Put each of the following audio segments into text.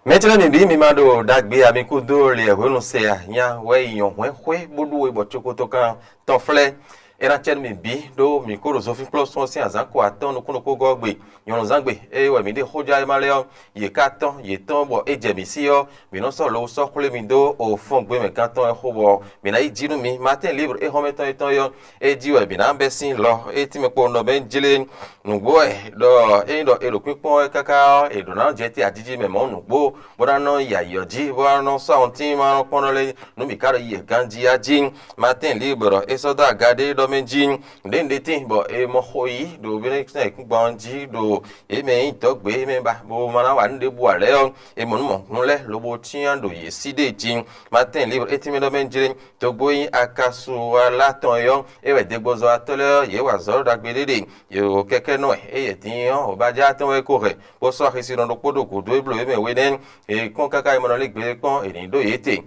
Maintenant, mi mando dagbe amikudo le honu se anya we yon we bodu we bochoko kan ton fle era chen mi bi do mi ko rozofi plus son si azan ko aton no kuno ko gogbe yon zangbe we mi de hoja e male ye katon ye ton bo eje mi si yo mi no so lo so kule mi do o fon gbe me katon e ho bo mi na ijinu mi matin libre e ho meton eton yo e ji we bi na besin lo e ti me po no ben jile nugbo e do e do pipon e kaka e do na je ti ajiji me mo nugbo bora no ya yoji bora no so tin ma no pono le no mi karo ye ganji ajin matin libre e so da gade do menjin den de tin bo e mo hoyi do bi ne se gbanji do e me to gbe me ba bo mana wa nde bu ale o e mo mo kunle lo bo tin do ye side jin matin libre e ti me do menjin to gboyin akasu ala ton yo e we de gbozo atole ye wa zoro da gbedede yo keke no e ye tin o ba ja ton e ko re bo so resi do podo ko do e blo e me we den e kon kaka e mo le gbe kon e ni do yete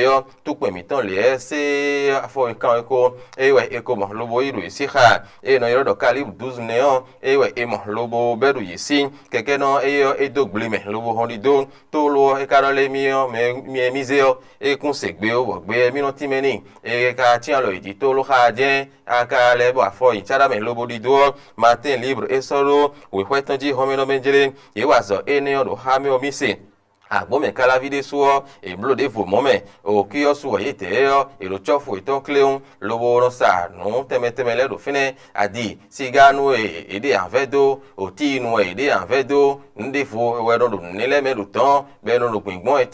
yo tu pe mi ton le se afo kan e ko e we e ko mo lobo iru isi ha e no yoro do kali 12 neon e we e mo lobo beru yisi keke no e yo e do gble me lobo hon do to lo e ka le mi yo mi mise yo e kun se gbe o gbe mi no ti meni e ka ti an lo idi to lo ha je aka le bo afo yin chara me lobo di do matin libre e soro we hwetanji homeno menjele ye wa so e ne do ha mi o mi se agbo me kala vide suo e blo de vo mome o ki o suo yete yo e lo chofu e ton cleon lobo no sa no teme le do fine adi siganu e de avedo o ti nu e de avedo nde fo we do nile me do ton be no lo gbon e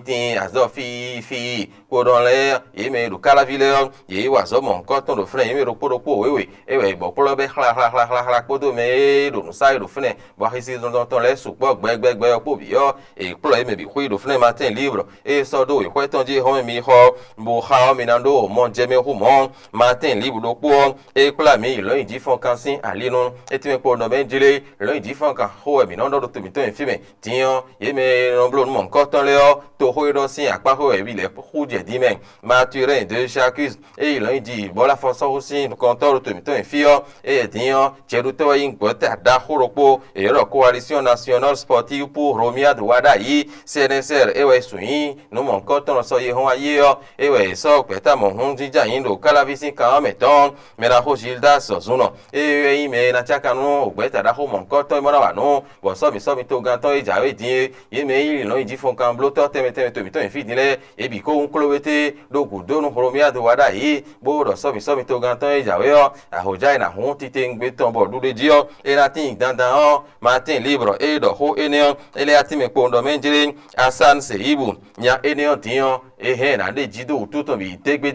tin azo fi ko don le e me do kala vile ye wa zo mon ko ton do fine e me ro po we e we bo polo be hla ko do me do no sa do fine bo hisi don ton le su po gbe po bi yo e me bi khuido fne matin libre e so do e kwetonji ho mi ho bo ha mi nando mon jeme ho mon matin libre do po e kula mi lo yin di fon kan sin alinu e ti me po no ben jile lo yin di fon kan ho e mi nando do to mi to en fi me tiyan ye me no blo mon ko ton le o to ho do sin apa ho e bi le hu je di men maturin de chacus e lo yin di bo la force aussi kon to to mi to en fi o e tiyan cheru to yin ko ta da horopo e ro coalition nationale sportive pour Romia de Wada yi CNSR ewe suyin no mon koton so ye hon aye yo ewe so peta mon hun jija yin do kala visi kan meton me na ho Gilda so zuno ewe me na chaka no ogbeta da ho mon koton mo na wa no bo so mi to gan ton eja we din ye me yi no iji fon kan bloto teme to mi to fi din le e bi ko un klowete do gudo no Romia do wada yi bo do so mi to gan ton eja we yo ahoja na hun tite ngbe ton bo dude ji yo e na tin dandan o matin libre e do ho ene ele ati me po ndo menjire Asan Seibu nya enion tiyon ehe na de jido tuto bi degbe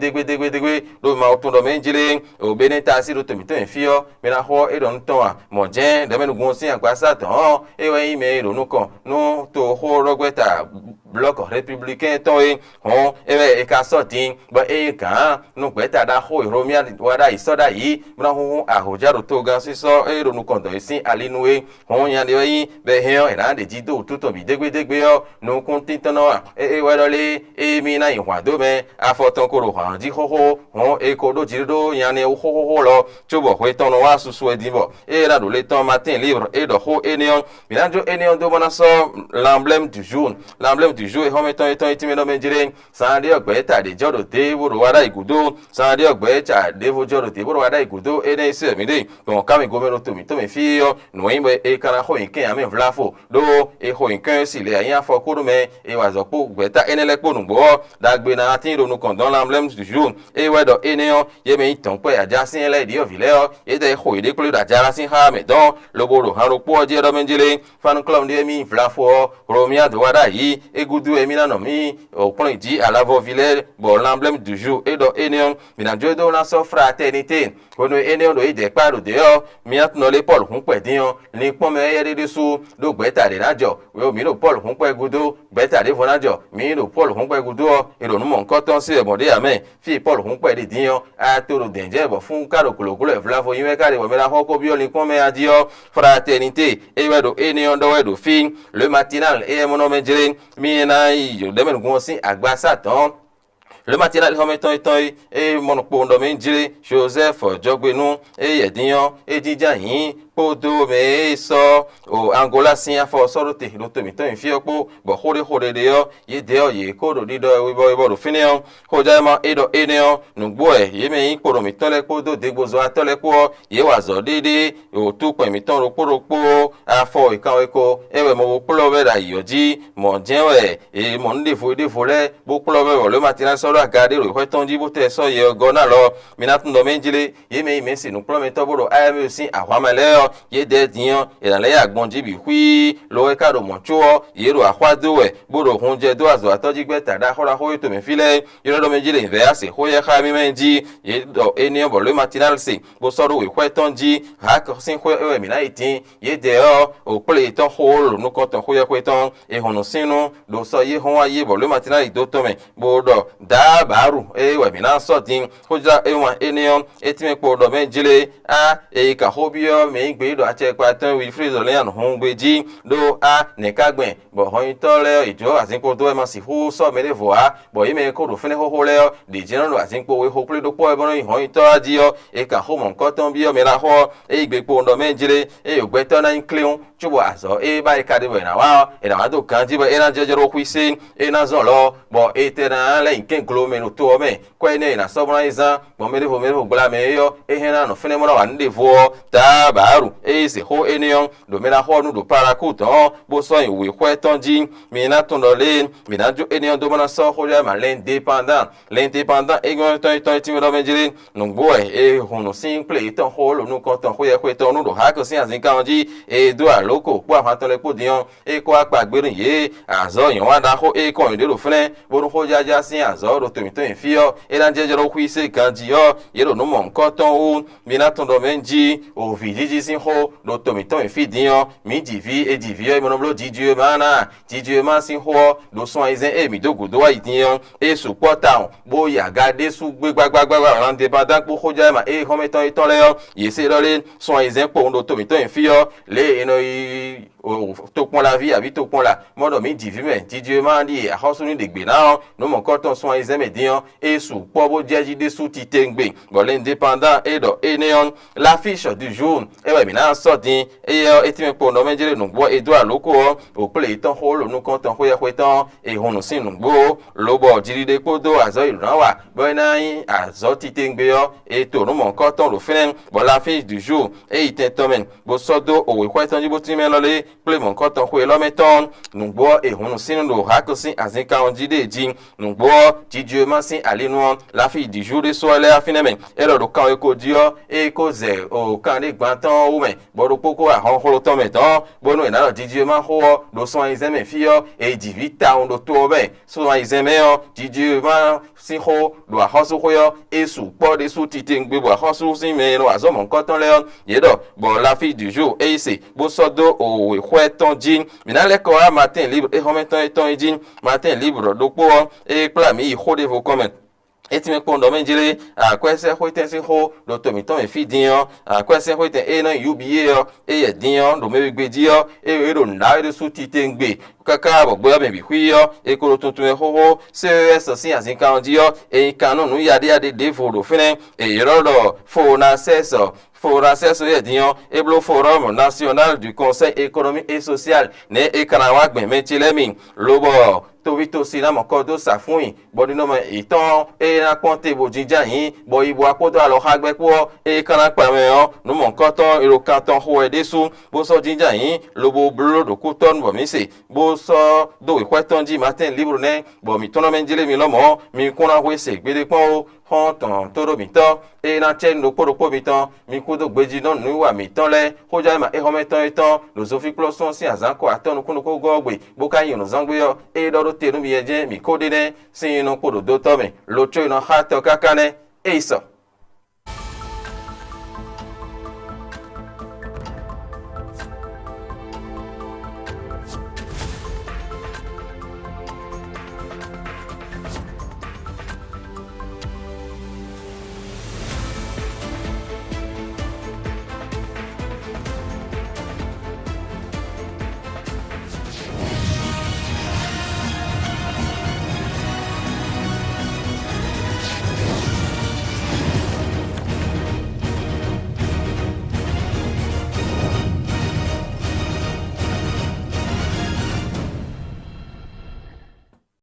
do ma otundo menjire o beneta si do to mi to enfio me na ho e don ton mo jen de menu gun sin agba satan e we ime ro nu kan no to ho rogbeta bloc républicain to e hon e ka sotin bo e kan nu gbeta da ho Romia wada isoda yi bra hu ahojaro to gan siso e ro nu kan do sin alinue hon yan de yi be he o na de jido tuto bi degbe yo no kontintano e wadole e mi na ihwa do me afoton koro han di ho hon e ko do jido yan ne ho lo chobo hwe ton wa susu e dibo e la do le ton matin libre e do ho enion bilanjo enion do mona so l'emblème du jour e ho meton eton etime no menjire sande ogbe ta de jodo te buru wada igudo sande ogbe cha de vo jodo te buru wada igudo e ne se mi de ton kami gomero to mi fi yo no imbe e kana ho inken ame vlafo do e ho inken si le yan fo ko me e wa zo po gbeta enele po nugbo dagbe na tin ronu kan don l'emblème du jour e we do eneo ye me ton pe aja sin ele di ovile o e de ho ide kulu da jara sin ha me don loboro han ro po je do menjile fan club de mi vlafo Romia do wada yi e gudu e mi na no mi o pon di à la vovile bo l'emblème du jour e do eneo mi na jo do na so fraternité kono eneo do ide paro de o mi at no le Paul hun pe din o ni pon me ye de su do gbeta de najo we o mi no Paul hun pe gudo gbeta de fonajo mi no Paul hun pe gudo o ironu mo nkan ton si ebode amen fi Paul hun pe de din o a toro denje bo fun karo kulokulu e vlafo yin we kare bo me la ho ko bi o ni pon me adio fraternité e we do eneo do we do fin le matinal e mo no menjire mi na yo de men gun sin agba satan le matinal hometon e monopo ndo menjire Joseph Jogbenu e yediyan e jijan yin podo me so o Angola sin afo so rote lo to mi to fi opo bo hore de yo ye de o ye ko do dido we bo do finio ho ja ma edo enio nugbo ye me yin poro mi to le podo de gbozo atole ko ye wa zo dede o tu pe mi ton ro afọ ikan eko ewe mo plo be da yoji mo jenwe e mo nde fo le bo plo be lo matina so ra gade ro ton ji bo te so ye go na lo mi na tun do menjile ye me si nu plo me to boro a me si ahwamele ye de diyan e la le agbon ji bi hui lo e ka do mo chuo ye ro ahwado we boro hunje do azo atoji gbe tada hora ho to me file ye do menjile ve ase ho ye kha mi menji ye do eni bo lo matinal si bo so ro we ton ji ha ko sin ho e mi na itin ye de o ple ton holo no ko ton ho ye ko ton e hono sinu do so ye ho aye bo lo matinal do to me bo do da baru e we mi na so tin ho ja e wa enion etime po do menjile a e ka hobio me gbe do ache pa tan wi freezer le an hon gbeji do a ne ka gben bo hon to le ijo asinpo do e ma si hu so me le voa bo yi me ko do fene ho le de jeno do asinpo we ho ple do po e bo no hon to aji e ka ho mon ko ton bi o me la ho e gbe po do menjile e o gbe to na incleon chubo aso e ba e ka de we na wa e na do kan ji bo e na jejero kwisi e na zo lo bo e te na le inken glo me no to me ko e ne na so bo na izan bo me le vo gla me yo e he na no fene mo na wa nde vo ta baru e se ho enion do me na ho nu do para ku ton bo so yin we ko ton ji mi na ton do le mi na jo enion do mo na so ho ya ma l'indépendant e gon ton ti me do me jiri no bo e ho no simple ton ho lo nu ko ton ho ye ko ton nu do ha ko sin azin kan ji e do a loko po afa ton le po dion e ko apa gberin ye azo yan wa da ho e ko yin de ro fene bo ru ho ja sin azo ro to mi to yin fi yo e na je ro ku ise kan ji yo ye ro no mo nko ton o mi na ton do menji o vidiji sin ho do to mi to yin fi dion mi divi e divi e mo no blo diju mana diju ma sin ho do so izen e mi dogo do wa idion e support town bo ya gade su gbe gbagba ran de badan po ho ja ma e ho me ton iton le yo ye se lo le so izen po do to mi to yin fi yo le ino yi to pon la vie abi to pon la mo do mi divi me diju ma di a ho su ni de gbe na no mo ko ton so izen me dion e support bo jeji de su ti tengbe bo l'indépendant e do enion l'affiche du jour e we mi na so din e yo etime po no menjele nu gbo edo aloko o ple itan ho lo nu kan tan ho ye ko tan e hunu sin nu gbo lo bo jiride podo azo iran wa bo na yin azo ti tengbe yo e to nu mo kan tan lo fin bo l'affiche du jour e iten tomen bo sodo o we ko tan jibo ti me lo le ple mo kan tan ho e lo meton nu gbo e hunu sin lo ha ko sin azin ka on jide ji nu gbo ti dieu ma sin ale nu l'affiche du jour de so le afinemen e lo kan e ko dio e ko ze o kan de gbantan o me bo ro poko a hon holo to me tan bo no ina lo diju ma ho do so izen me fi yo e divita on do to be so izen me yo diju ma si ho do a hosu ho yo e su po de su ti tengbe bo a hosu si me no azo mon koton le ye do bo la fi du jour e se bo so do o we ton jin mi na le ko a matin libre e ho me ton jin matin libre do po e pla mi ho de vos comments etime pondo menjile a kwese hoite sin ho do to mi to me fi dion a kwese hoite e na UBA yo e ye dion do me gbeji yo e ro na e su ti tengbe kaka bo gbo me bi hui yo e ko tuntun e ho CES sin azin kan di yo e kan nu yade de foro fene e ro do fo na seso ye dion e blo forum national du conseil économique et social ne e kana wa gbe me chilemi lobo to si na mo ko do sa fun yin bo ni no mo itan e na ponte bo jinja yin bo ibo apodo alo ha gbe po e kana pa me o no mo ko ton ero kan ton ho e desu bo so jinja yin lobo blo do ku ton bo mi se bo so do e ton ji matin libre ne bo mi tono menjele mi lo mo mi kuna ho se gbe de pon hon ton toro mi ton e na chen do po mi ton mi ku do gbeji no nu wa mi ton le ho ja ma e ho me ton eton lo sofi plus son si azan ko aton kunu ko gogbe bo ka yin no zangbe yo e do tenu mi eje mi ko de ne sin no po do to me lo cho ina ha to kakane e so